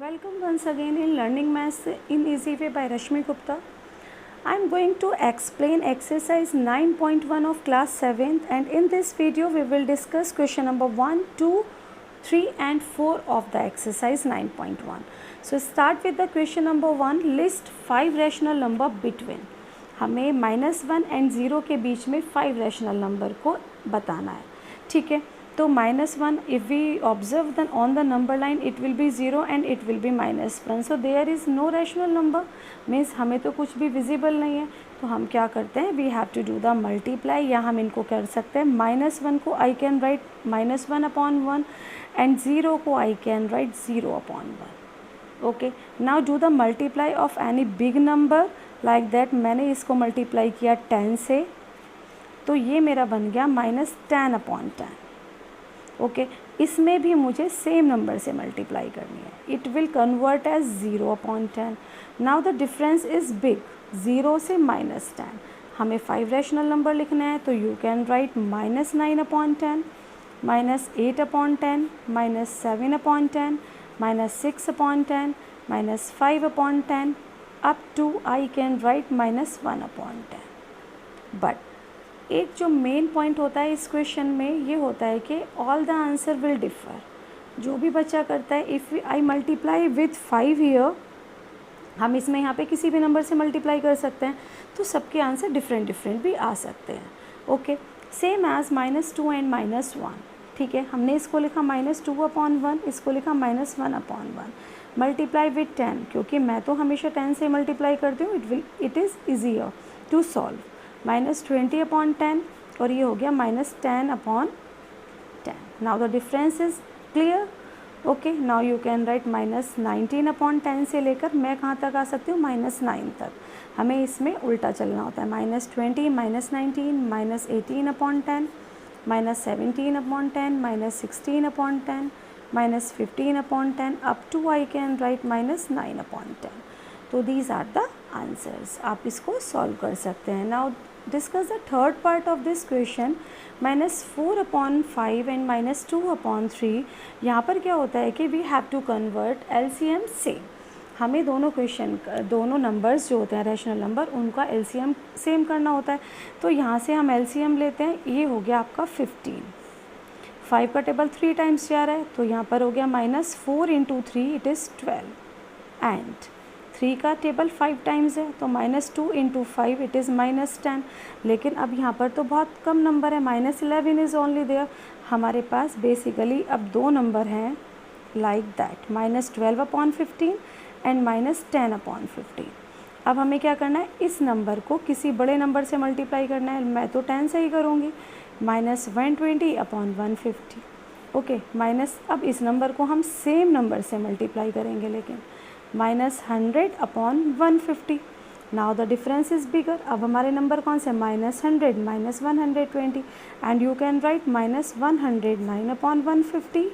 Welcome once again in Learning Maths in Easy Way by Rashmi Gupta. I am going to explain exercise 9.1 of class 7th, and in this video we will discuss question number 1, 2, 3 and 4 of the exercise 9.1. So start with the question number 1. List 5 rational number between. हमें -1 and 0 के बीच में 5 rational number को बताना है. ठीक है, तो -1 if we observe then on the number line it will be 0 and it will be -1. So there is no rational number, means हमें तो कुछ भी visible नहीं है. तो हम क्या करते हैं, we have to do the multiply, या हम इनको कर सकते हैं. -1 को I can write -1/1 and 0 को I can write 0/1. Okay, now do the multiply of any big number like that. मैंने इसको multiply किया 10 से, तो ये मेरा बन गया -10/10. ओके, इसमें भी मुझे सेम नंबर से मल्टीप्लाई करनी है. It will convert as 0/10. Now the difference is big, 0 से -10. हमें 5 रैशनल नंबर लिखना है, तो you can write -9/10, -8/10, -7/10, -6/10, -5/10 up to I can write -1/10. But एक जो मेन पॉइंट होता है इस क्वेश्चन में ये होता है कि all the answer will differ. जो भी बच्चा करता है, if I multiply with 5 year, हम इसमें यहाँ पे किसी भी नंबर से मल्टीप्लाई कर सकते हैं, तो सबके आंसर डिफरेंट भी आ सकते हैं. Okay, same as -2 and -1. ठीक है, हमने इसको लिखा -2/1, इसको लिखा -1/1. मल्टीप्लाई विथ 10, क्योंकि मैं तो हमेशा 10 से मल्टीप्लाई करती हूँ, it is easier to solve. -20/10 और ये हो गया -10/10. Now the difference is clear. Okay, now you can write -19/10 से लेकर मैं कहाँ तक आ सकती हूँ, -9 तक. हमें इसमें उल्टा चलना होता है. -20, -19, -18/10, -17/10, -16/10, -15/10 up to I can write -9/10. तो दीज आर द आंसर्स. आप इसको सॉल्व कर सकते हैं. Now discuss the third part of this question, -4/5 and -2/3. यहाँ पर क्या होता है कि we have to convert LCM से. हमें दोनों नंबर्स जो होते हैं रैशनल नंबर, उनका LCM सेम करना होता है. तो यहाँ से हम LCM लेते हैं. ये हो गया आपका 15. 5 का टेबल 3 टाइम्स जा रहा है, तो यहाँ पर हो गया -4 × 3 इट इज़ 12. एंड 3 का टेबल 5 टाइम्स है, तो -2 × 5 इट इज़ -10. लेकिन अब यहाँ पर तो बहुत कम नंबर है, -11 इज़ ओनली देयर. हमारे पास बेसिकली अब 2 नंबर हैं लाइक दैट, -12/15 एंड -10/15. अब हमें क्या करना है, इस नंबर को किसी बड़े नंबर से मल्टीप्लाई करना है. मैं तो 10 से ही करूँगी. -120/150. ओके, अब इस नंबर को हम सेम नंबर से मल्टीप्लाई करेंगे, लेकिन -100/150. Now the difference is bigger. अब हमारे नंबर कौन से, -100, -120, एंड यू कैन राइट -109/150,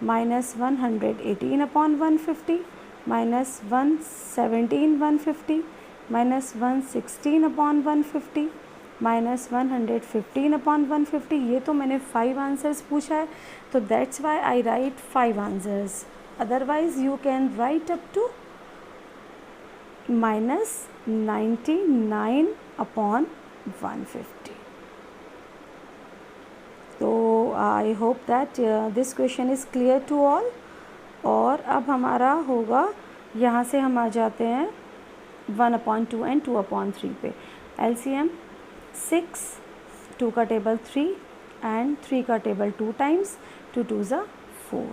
-118/150, -117/150, -116/150, -115/150. ये तो मैंने 5 आंसर्स पूछा है, तो that's why I right 5 answers. Otherwise you can write up to -99/150. So I hope that this question is clear to all. और अब हमारा होगा, यहाँ से हम आ जाते हैं 1/2 and 2/3 पे. LCM 6, 2 का टेबल 3 एंड 3 का टेबल 2 टाइम्स, 2 2 ज़ा 4.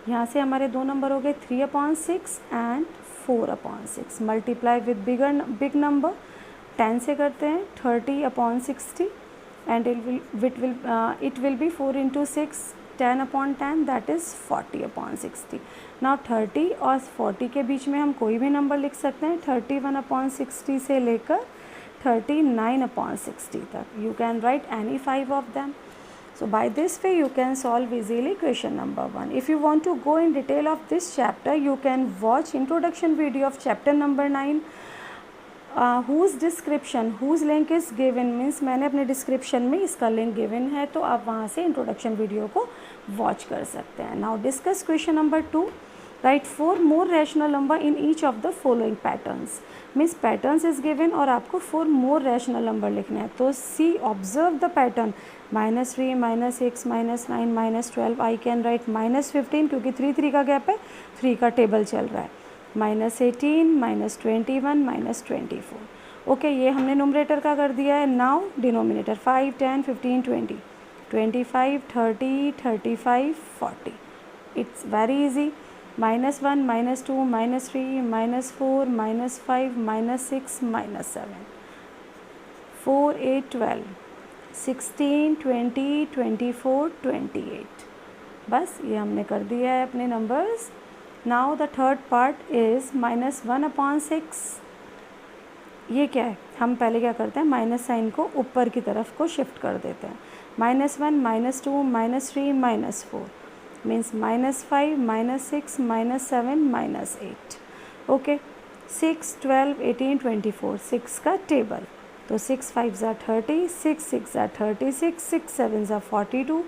यहाँ से हमारे 2 नंबर हो गए 3/6 and 4/6. Multiply with big number. 10 से करते हैं 30/60 and it will B 4 × 6, 10/10, that is 40/60. Now 30 और 40 के बीच में हम कोई भी नंबर लिख सकते हैं. 31/60 से लेकर 39/60 तक. You can right any 5 of them. So by this way you can solve easily question number 1. If you want to go in detail of this chapter, you can watch introduction video of chapter number 9, whose link is given, means मैंने अपने description में इसका link given है, तो आप वहाँ से introduction video को watch कर सकते हैं. Now discuss question number 2. Write 4 more rational number in each of the following patterns, means patterns is given और आपको 4 मोर रैशनल नंबर लिखना है। तो see observe the pattern -3, -6, -9, -12, I can write -15 क्योंकि 3 3 का गैप है, 3 का टेबल चल रहा है, -18, -21, -24। ओके, ये हमने नुमरेटर का कर दिया है। Now denominator 5, 10, 15, 20, 25, 30, 35, 40। It's very easy. -1, -2, -3, -4, -5, -6, -7, 4, 8, 12, 16, 20, 24, 28। बस ये हमने कर दिया है अपने numbers. Now the third part is -1/6। ये क्या है, हम पहले क्या करते हैं, माइनस साइन को ऊपर की तरफ को शिफ्ट कर देते हैं। -1, -2, -3, -4 मीन्स -5, -6, -7, -8। ओके, 6, 12, 18, 24, 6 का टेबल। तो 6 5 ज़ा 30, 6 6 ज़ा 36, 6 7 ज़ा 42,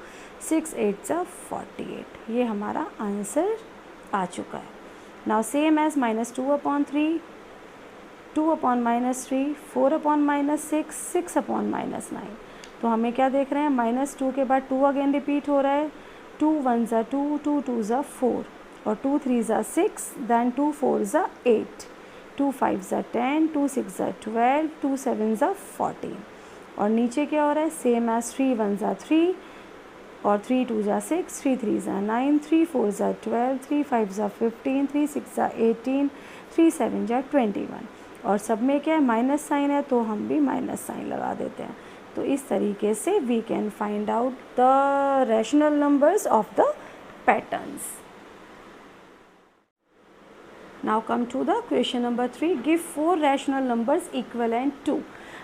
6 8 ज़ा 48। ये हमारा आंसर आ चुका है। Now same as -2/3, 2/-3, 4/-6, 6/-9। तो हमें क्या देख रहे हैं, -2 के बाद 2 अगेन रिपीट हो रहा है। 2 1 ज़ा 2, 2 2 ज़ा 4 और 2 3 ज़ा 6, दैन 2 4 ज़ा 8, 2 5 ज़ा 10, 2 6 ज़ा 12, 2 7 ज़ा 14। और नीचे क्या हो रहा है, सेम एज 3 1 ज़ा 3 और 3 2 ज़ा 6, 3 3 ज़ा 9, 3 4 ज़ा 12, 3 5 ज़ा 15, 3 6 ज़ा 18, 3 7 ज़ा 21। और सब में क्या है, माइनस साइन है, तो हम भी माइनस साइन लगा देते हैं। तो इस तरीके से we can find out the rational numbers of the patterns. Now come to the question number 3, give 4 rational numbers equivalent to.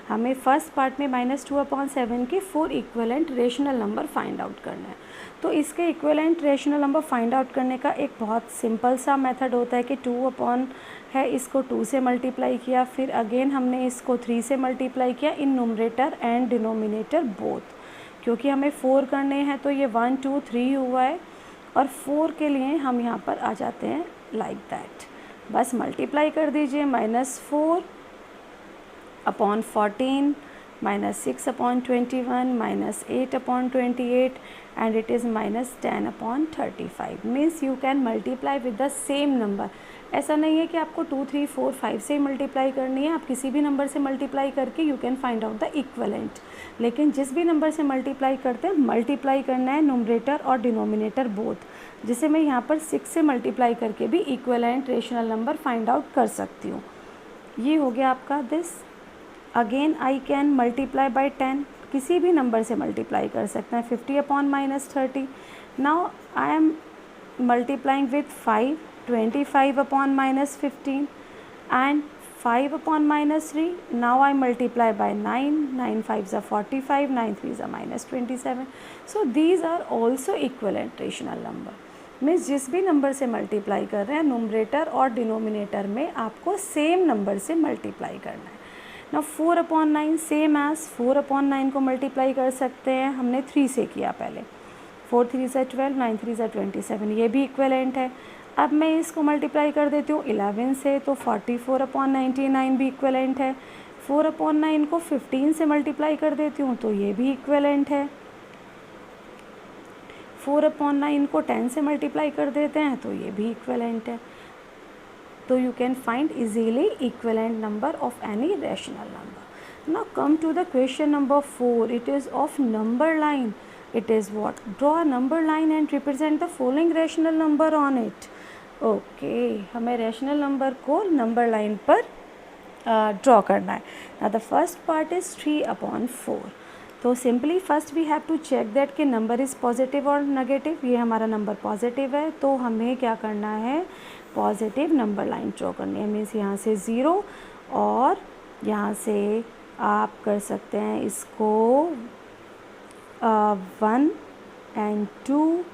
हमें फर्स्ट पार्ट में -2/7 के 4 equivalent rational number find out करना है। तो इसके equivalent rational number find out करने का एक बहुत सिंपल सा मेथड होता है कि 2 है, इसको 2 से मल्टीप्लाई किया, फिर अगेन हमने इसको 3 से मल्टीप्लाई किया इन नुमरेटर एंड डिनोमिनेटर बोथ। क्योंकि हमें 4 करने हैं तो ये 1 2 3 हुआ है, और 4 के लिए हम यहाँ पर आ जाते हैं लाइक दैट। बस मल्टीप्लाई कर दीजिए, -4/14, -6/21, -8/28 and it is -10/35। Means you can multiply with the same number. ऐसा नहीं है कि आपको 2 3 4 5 से मल्टीप्लाई करनी है, आप किसी भी नंबर से मल्टीप्लाई करके you can find out the equivalent. लेकिन जिस भी नंबर से मल्टीप्लाई करते हैं, मल्टीप्लाई करना है नुमरेटर और डिनोमिनेटर बोथ, जिसे मैं यहाँ पर 6 से मल्टीप्लाई करके भी equivalent rational number find out कर सकती हूँ। ये हो गया आपका this. Again I can multiply by 10, किसी भी नंबर से मल्टीप्लाई कर सकते हैं, 50/-30। Now I am multiplying with 5, 25/-15 and 5/-3. Now I multiply by 9, 9 5s are 45, 9 3s are -27. So these are also equivalent rational number. Means जिस भी नंबर से multiply कर रहे हैं, नुमरेटर और डिनोमिनेटर में आपको सेम नंबर से मल्टीप्लाई करना है। ना 4/9 सेम एज 4/9 को मल्टीप्लाई कर सकते हैं, हमने 3 से किया पहले। 4 3 ज़ा 12, 9 3 ज़ा 27, ये भी इक्वलेंट है। अब मैं इसको मल्टीप्लाई कर देती हूँ 11 से, तो 44/99 भी इक्वलेंट है। 4/9 को 15 से मल्टीप्लाई कर देती हूँ, तो ये भी इक्वलेंट है। 4/9 को 10 से मल्टीप्लाई कर देते हैं, तो ये भी इक्वलेंट है। तो you can find easily equivalent number of any rational number. Now come to the question number 4, it is of number line. It is what? Draw a number line and represent the following rational number on it. Okay, हमें rational number को number line पर draw करना है. Now the first part is 3/4. तो simply first we have to check that कि number is positive or negative. ये हमारा number positive है, तो हमें क्या करना है, positive number line draw करनी है। मीन्स यहाँ से 0 और यहाँ से आप कर सकते हैं इसको 1 and 2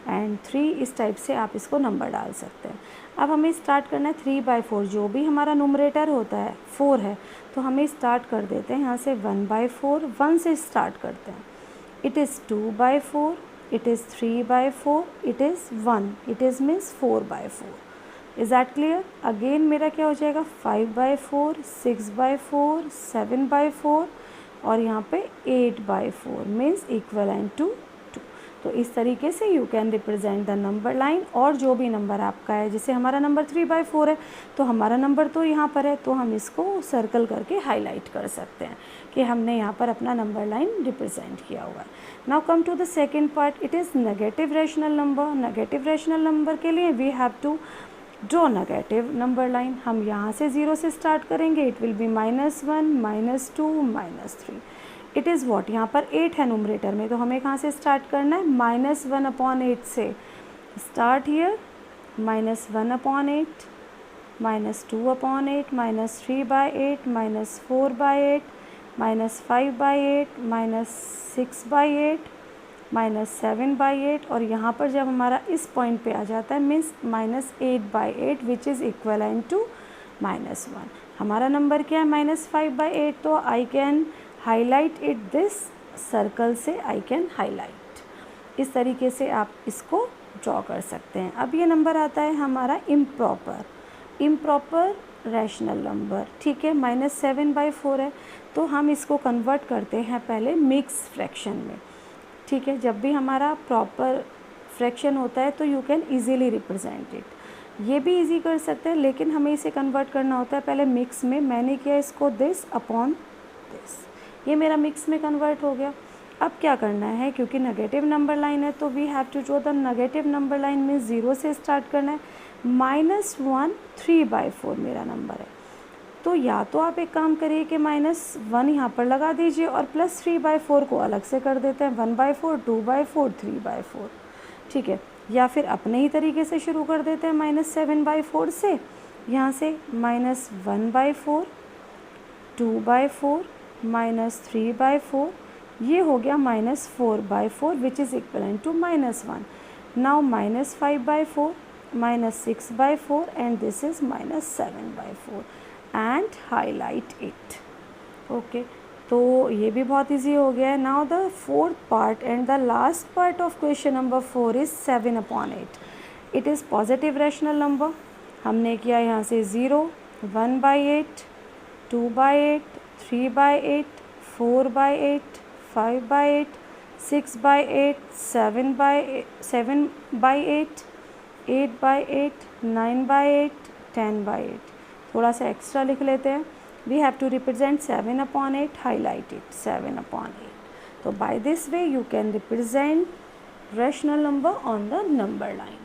and 3, इस टाइप से आप इसको नंबर डाल सकते हैं। अब हमें स्टार्ट करना है 3/4, जो भी हमारा नुमरेटर होता है 4 है, तो हमें स्टार्ट कर देते हैं यहाँ से 1/4, 1 से स्टार्ट करते हैं। It is 2/4, it is 3/4, it is 1, it is means 4/4। Is that clear? Again मेरा क्या हो जाएगा 5/4, 6/4, 7/4 और यहाँ पे 8/4 मीन्स इक्वलेंट टू 2। तो इस तरीके से you can represent the number line. और जो भी नंबर आपका है, जैसे हमारा नंबर 3/4 है तो हमारा नंबर तो यहाँ पर है, तो हम इसको सर्कल करके हाईलाइट कर सकते हैं कि हमने यहाँ पर अपना नंबर लाइन रिप्रेजेंट किया हुआ है। Now come to the second part, it is negative rational number. Negative rational number के लिए we have to draw negative number line. हम यहाँ से 0 से स्टार्ट करेंगे, it will be -1, -2, -3। It is what, यहाँ पर 8 है न्यूमरेटर में, तो हमें कहाँ से स्टार्ट करना है, -1/8 से स्टार्ट हियर, -1/8, -2/8, -3/8, -4/8, -5/8, -6/8, -7/8 और यहाँ पर जब हमारा इस पॉइंट पे आ जाता है means -8/8 which is equivalent to -1। हमारा नंबर क्या है -5/8, तो I can highlight it this circle से, आई कैन हाईलाइट। इस तरीके से आप इसको ड्रॉ कर सकते हैं। अब ये नंबर आता है हमारा इम्प्रॉपर रैशनल नंबर, ठीक है, -7/4 है, तो हम इसको कन्वर्ट करते हैं पहले मिक्स फ्रैक्शन में, ठीक है। जब भी हमारा प्रॉपर फ्रैक्शन होता है तो you can easily represent it, ये भी इजी कर सकते हैं, लेकिन हमें इसे कन्वर्ट करना होता है पहले मिक्स में। मैंने किया इसको दिस अपॉन दिस, ये मेरा मिक्स में कन्वर्ट हो गया। अब क्या करना है, क्योंकि नेगेटिव नंबर लाइन है तो we have to draw the negative number line means 0 से स्टार्ट करना है। -1 3/4 मेरा नंबर है, तो या तो आप एक काम करिए कि -1 यहाँ पर लगा दीजिए और +3/4 को अलग से कर देते हैं, 1/4, 2/4, 3/4, ठीक है। या फिर अपने ही तरीके से शुरू कर देते हैं -7/4 से, यहाँ से -1/4, 2/4, -3/4, ये हो गया -4/4 which is equivalent to -1। Now -5/4, -6/4 and this is -7/4 and highlight it, okay. तो ये भी बहुत इजी हो गया है। Now the fourth part and the last part of question number 4 is 7/8। It is positive rational number. हमने किया यहाँ से 0, 1/8, 2/8, 3/8, 4/8, 5/8, 6/8, 7/8, 8/8, 9/8, 10/8। थोड़ा सा एक्स्ट्रा लिख लेते हैं। We have to represent 7/8, highlight it 7/8। तो by this way you can represent rational number on the number line.